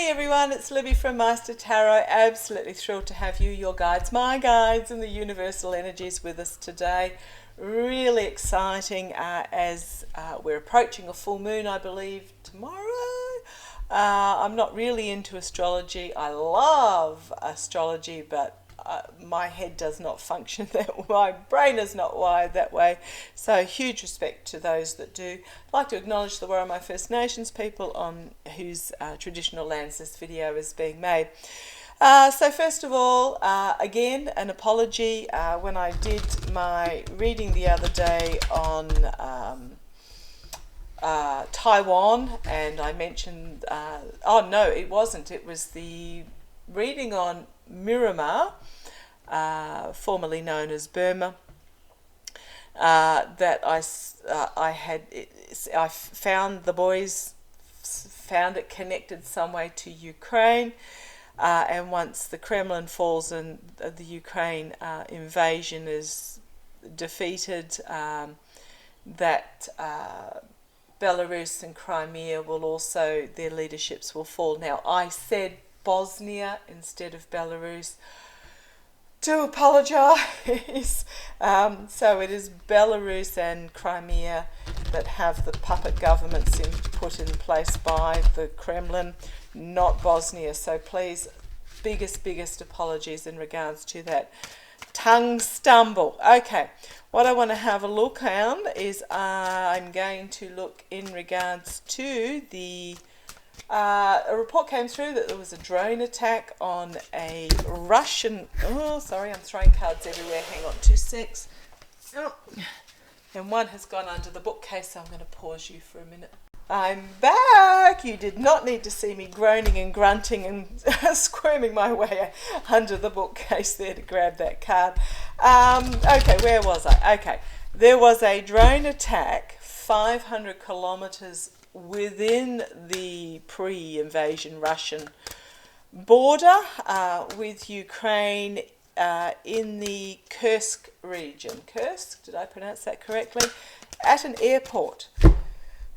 Hey everyone, it's Libby from Master Tarot. Absolutely thrilled to have you, your guides, my guides, and the universal energies with us today. Really exciting as we're approaching a full moon, I believe, tomorrow. I'm not really into astrology. I love astrology, but my head does not function that way. My brain is not wired that way. So huge respect to those that do. I'd like to acknowledge the Warramai First Nations people on whose traditional lands this video is being made. So first of all, again, an apology. When I did my reading the other day on Taiwan, and I mentioned, oh no, it wasn't. It was the reading on Myanmar, formerly known as Burma, that I found the boys found it connected some way to Ukraine, and once the Kremlin falls and the Ukraine invasion is defeated, that Belarus and Crimea will also, their leaderships will fall. Now, I said Bosnia instead of Belarus. Do apologise. So it is Belarus and Crimea that have the puppet governments put in place by the Kremlin, not Bosnia. So please, biggest apologies in regards to that tongue stumble. Okay, what I want to have a look on is I'm going to look in regards to the a report came through that there was a drone attack on a Russian... Oh, sorry, I'm throwing cards everywhere. Hang on, 2 secs. Oh. And one has gone under the bookcase, so I'm going to pause you for a minute. I'm back! You did not need to see me groaning and grunting and squirming my way under the bookcase there to grab that card. Okay, where was I? Okay, there was a drone attack 500 kilometres within the pre-invasion Russian border with Ukraine in the Kursk region. Kursk, did I pronounce that correctly? At an airport.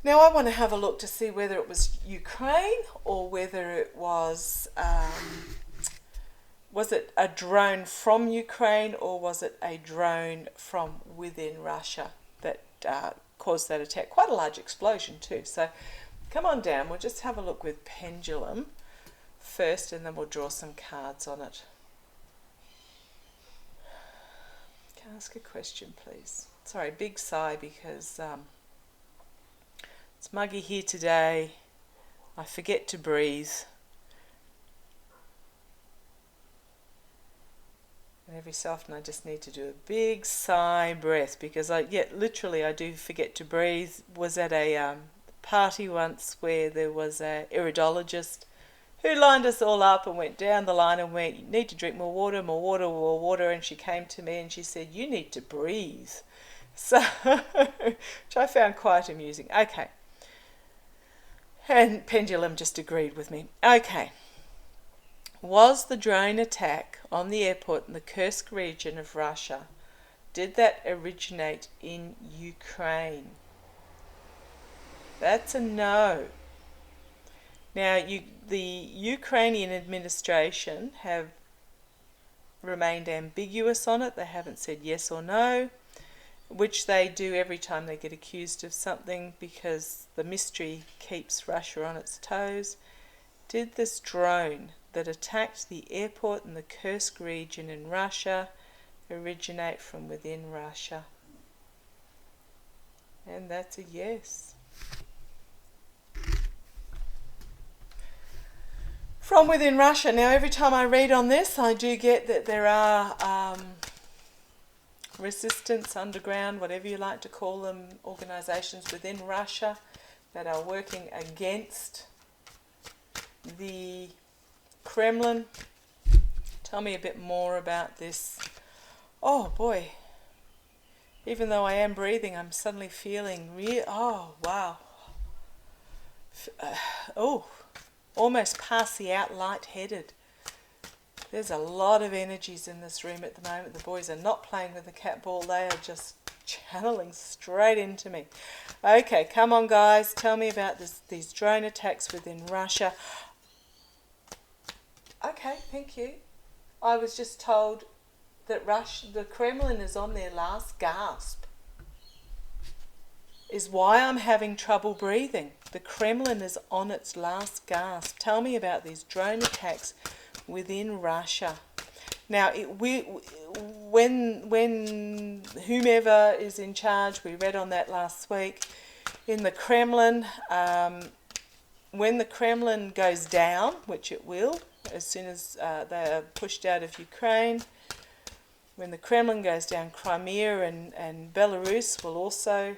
Now I want to have a look to see whether it was Ukraine or whether it was it a drone from Ukraine or was it a drone from within Russia that caused that attack. Quite a large explosion too. So come on down, we'll just have a look with pendulum first and then we'll draw some cards on it. Can I ask a question, please? Sorry, big sigh because it's muggy here today. I forget to breathe. And every so often I just need to do a big sigh breath because literally I do forget to breathe. Was at a party once where there was a iridologist who lined us all up and went down the line and went, you need to drink more water, and she came to me and she said, you need to breathe. So, which I found quite amusing. Okay. And pendulum just agreed with me. Okay. Was the drone attack on the airport in the Kursk region of Russia, did that originate in Ukraine? That's a no. Now, the Ukrainian administration have remained ambiguous on it. They haven't said yes or no, which they do every time they get accused of something because the mystery keeps Russia on its toes. Did this drone that attacked the airport in the Kursk region in Russia originate from within Russia? And that's a yes. From within Russia. Now every time I read on this I do get that there are resistance, underground, whatever you like to call them, organisations within Russia that are working against the Kremlin. Tell me a bit more about this. Oh boy, even though I am breathing, I'm suddenly feeling oh wow, almost passing out, lightheaded. There's a lot of energies in this room at the moment. The boys are not playing with the cat ball, they are just channeling straight into me. Okay, come on guys, tell me about these drone attacks within Russia. Okay, thank you. I was just told that the Kremlin is on their last gasp. Is why I'm having trouble breathing. The Kremlin is on its last gasp. Tell me about these drone attacks within Russia. Now, when whomever is in charge, we read on that last week, in the Kremlin, when the Kremlin goes down, which it will, as soon as they are pushed out of Ukraine, when the Kremlin goes down, Crimea and Belarus will also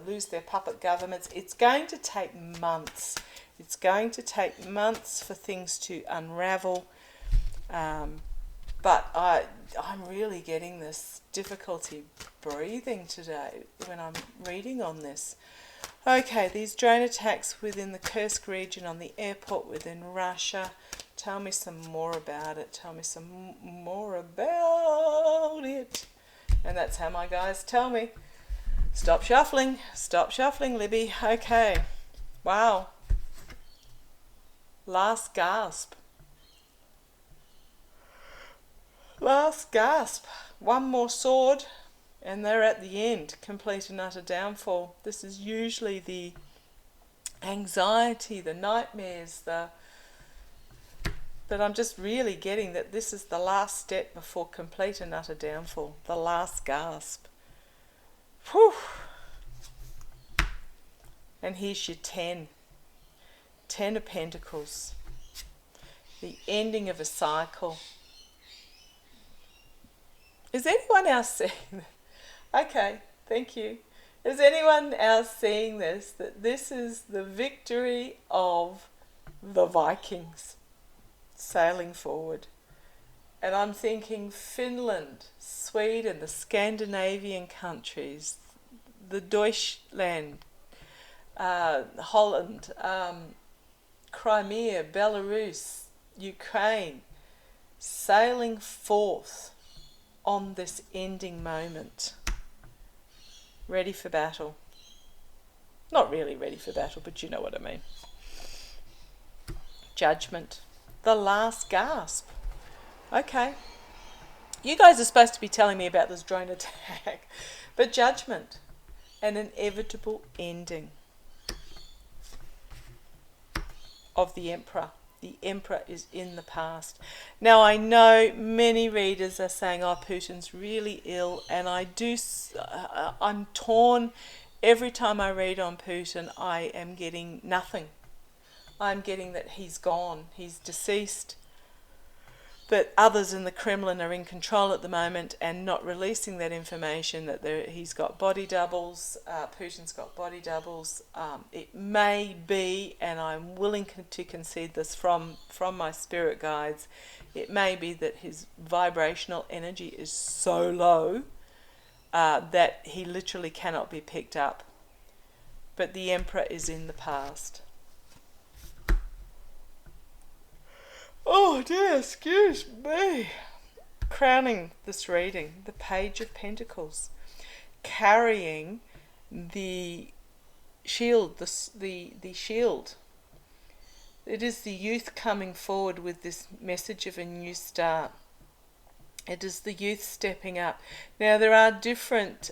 lose their puppet governments. It's going to take months. It's going to take months for things to unravel. But I'm really getting this difficulty breathing today when I'm reading on this. Okay, these drone attacks within the Kursk region on the airport within Russia. Tell me some more about it. Tell me some more about it. And that's how my guys tell me. Stop shuffling, Libby. Okay, wow. Last gasp. Last gasp. One more sword and they're at the end. Complete and utter downfall. This is usually the anxiety, the nightmares, but I'm just really getting that this is the last step before complete and utter downfall. The last gasp. Whew. And here's your 10. 10 of Pentacles. The ending of a cycle. Is anyone else seeing that? Okay, thank you. Is anyone else seeing this? That this is the victory of the Vikings sailing forward. And I'm thinking Finland, Sweden, the Scandinavian countries, the Deutschland, Holland, Crimea, Belarus, Ukraine, sailing forth on this ending moment. Ready for battle. Not really ready for battle, but you know what I mean. Judgment. The last gasp. Okay. You guys are supposed to be telling me about this drone attack. But judgment. An inevitable ending of the Emperor. The Emperor is in the past. Now, I know many readers are saying, oh, Putin's really ill, and I'm torn. Every time I read on Putin, I am getting nothing. I'm getting that he's gone, he's deceased, that others in the Kremlin are in control at the moment and not releasing that information, that he's got body doubles, Putin's got body doubles. It may be, and I'm willing to concede this from my spirit guides, it may be that his vibrational energy is so low that he literally cannot be picked up. But the Emperor is in the past. Oh dear, excuse me. Crowning this reading, the Page of Pentacles, carrying the shield, the shield. It is the youth coming forward with this message of a new start. It is the youth stepping up. Now, there are different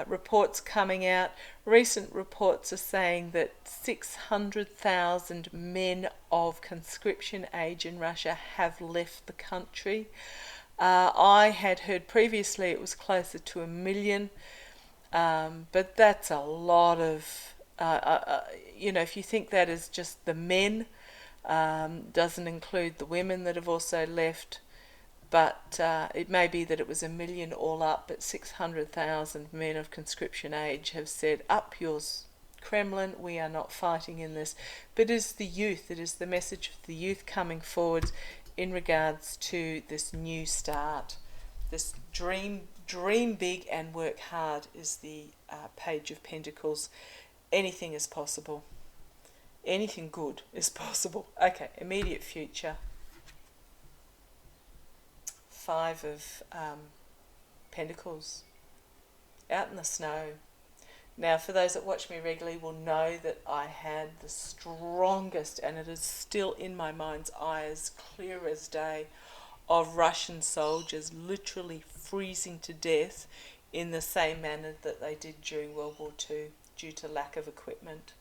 reports coming out. Recent reports are saying that 600,000 men of conscription age in Russia have left the country. I had heard previously it was closer to 1 million, but that's a lot of, if you think that is just the men, doesn't include the women that have also left. But it may be that it was 1 million all up, but 600,000 men of conscription age have said, up yours, Kremlin, we are not fighting in this. But it is the youth, it is the message of the youth coming forward in regards to this new start. This dream big and work hard is the Page of Pentacles. Anything is possible. Anything good is possible. Okay, immediate future. 5 of Pentacles, out in the snow, Now, for those that watch me regularly will know that I had the strongest, and it is still in my mind's eye as clear as day, of Russian soldiers literally freezing to death in the same manner that they did during World War II due to lack of equipment.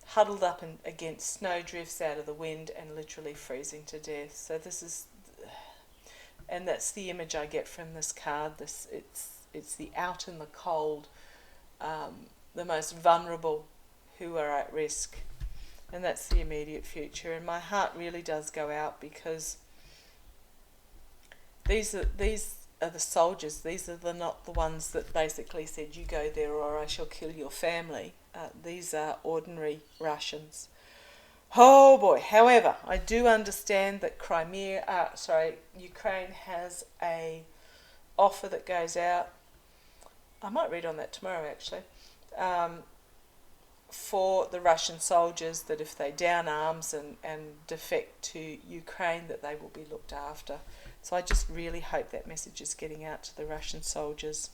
Huddled up against snowdrifts out of the wind and literally freezing to death. So this is, and that's the image I get from this card. It's the out in the cold, the most vulnerable who are at risk, and that's the immediate future. And my heart really does go out because these are the soldiers. These are not the ones that basically said, you go there or I shall kill your family. These are ordinary Russians. Oh boy. However, I do understand that Ukraine has a offer that goes out. I might read on that tomorrow actually. For the Russian soldiers, that if they down arms and defect to Ukraine, that they will be looked after. So I just really hope that message is getting out to the Russian soldiers.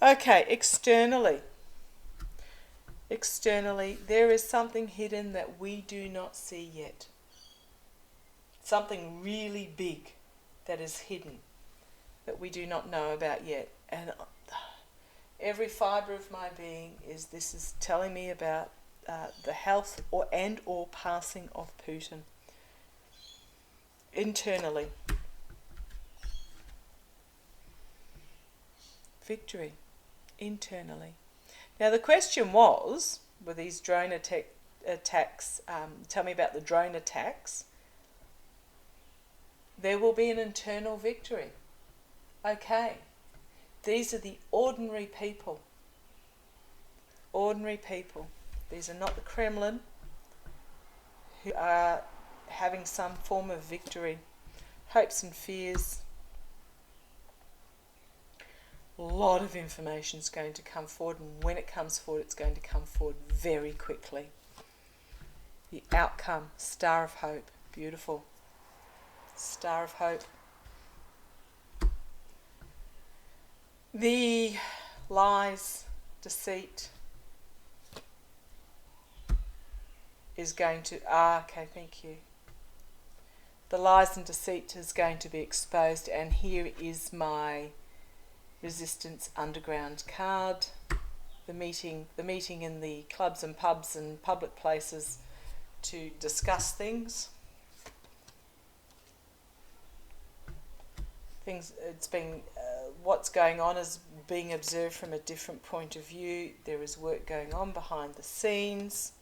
Okay, externally, there is something hidden that we do not see yet. Something really big that is hidden that we do not know about yet. And every fibre of my being this is telling me about the health or passing of Putin. Internally. Victory. Internally. Now the question was, were these drone attacks, tell me about the drone attacks. There will be an internal victory. Okay. These are the ordinary people. Ordinary people. These are not the Kremlin who are having some form of victory. Hopes and fears. A lot of information is going to come forward, and when it comes forward, it's going to come forward very quickly. The outcome, Star of Hope. Beautiful. Star of Hope. The lies, deceit is going to, okay, thank you. The lies and deceit is going to be exposed, and here is my Resistance Underground card. The meeting in the clubs and pubs and public places to discuss things. It's been what's going on is being observed from a different point of view. There is work going on behind the scenes,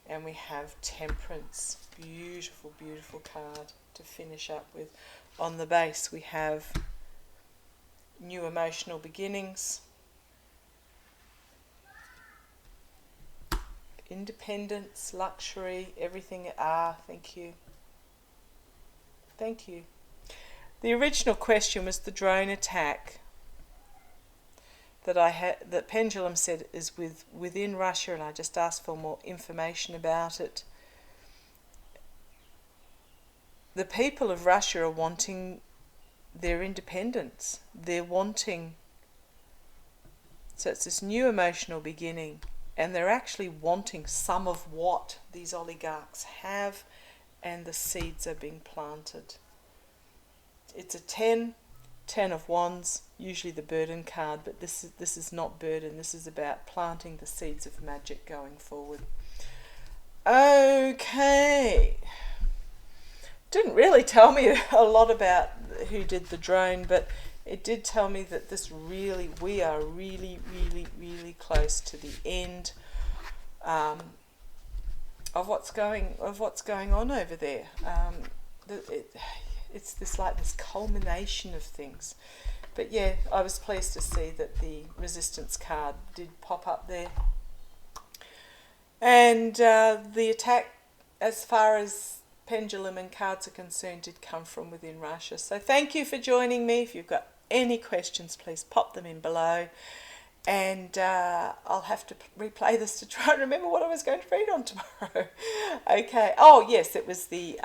and we have Temperance. Beautiful, beautiful card to finish up with. On the base, we have new emotional beginnings, independence, luxury, everything. Thank you. Thank you. The original question was the drone attack that Pendulum said is within Russia, and I just asked for more information about it. The people of Russia are wanting their independence. They're wanting, so it's this new emotional beginning, and they're actually wanting some of what these oligarchs have, and the seeds are being planted. It's a 10 of Wands, usually the burden card, but this is not burden. This is about planting the seeds of magic going forward. Okay. Didn't really tell me a lot about who did the drone, but it did tell me that we are really, really, really close to the end of what's going on over there. It's this culmination of things. But yeah, I was pleased to see that the resistance card did pop up there. And the attack, as far as Pendulum and cards are concerned, did come from within Russia. So thank you for joining me. If you've got any questions, please pop them in below. And I'll have to replay this to try and remember what I was going to read on tomorrow. Okay. Oh, yes, it was the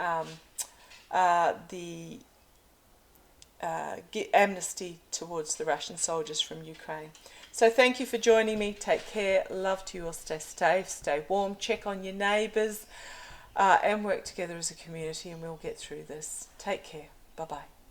amnesty towards the Russian soldiers from Ukraine. So thank you for joining me. Take care. Love to you all. Stay safe, stay warm, check on your neighbours, and work together as a community, and we'll get through this. Take care. Bye-bye.